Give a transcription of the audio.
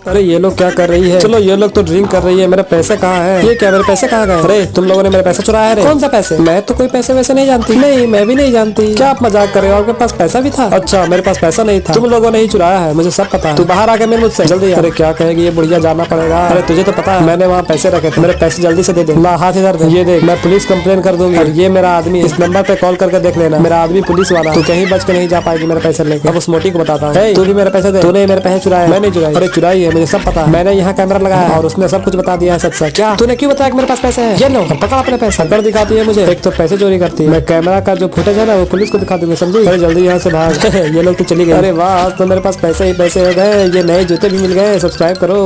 अरे ये लोग क्या कर रही है? चलो ये लोग तो ड्रिंक कर रही है, मेरा पैसा कहाँ है? ये क्या, मेरे पैसे कहाँ गए? अरे तुम लोगों ने मेरे पैसा चुराया है? कौन सा पैसे? मैं तो कोई पैसे वैसे नहीं जानती। नहीं, मैं भी नहीं जानती। क्या आप मजाक कर रहे हो? आपके पास पैसा भी था? अच्छा, मेरे पास पैसा नहीं था। तुम लोगों ने ही चुराया है, मुझे सब पता है। तू बाहर आके मेरे मुझसे जल्दी। अरे क्या कहेगी ये बुढ़िया, जाना पड़ेगा। अरे तुझे तो पता है मैंने वहाँ पैसे रखे थे, मेरे पैसे जल्दी से दे दे। ला हाथ इधर दे। ये देख, मैं पुलिस कंप्लेन कर दूंगी। और ये मेरा आदमी, इस नंबर पे कॉल करके देख लेना, मेरा आदमी पुलिस वाला। तू कहीं बच के नहीं जा पाएगी मेरे पैसे लेके। अब उस मोटी को बताता हूँ, तू भी मेरे पैसे दे। तूने मेरे पैसे चुराए? मैंने चुराई? अरे चुराई है, मुझे सब पता है। मैंने यहाँ कैमरा लगाया और उसने सब कुछ बता दिया है सच सच। क्या तूने क्यों बताया कि मेरे पास पैसे हैं? ये लो पकड़ अपने पैसे। कर दिखाती है मुझे, एक तो पैसे चोरी करती है। मैं कैमरा का जो फुटेज है ना वो पुलिस को दिखा दूंगी, समझी? अरे जल्दी यहाँ से भाग। ये लोग तो चली गए। अरे वाह, आज तो मेरे पास पैसे ही पैसे हो गए। ये नए जूते भी मिल गए। सब्सक्राइब करो।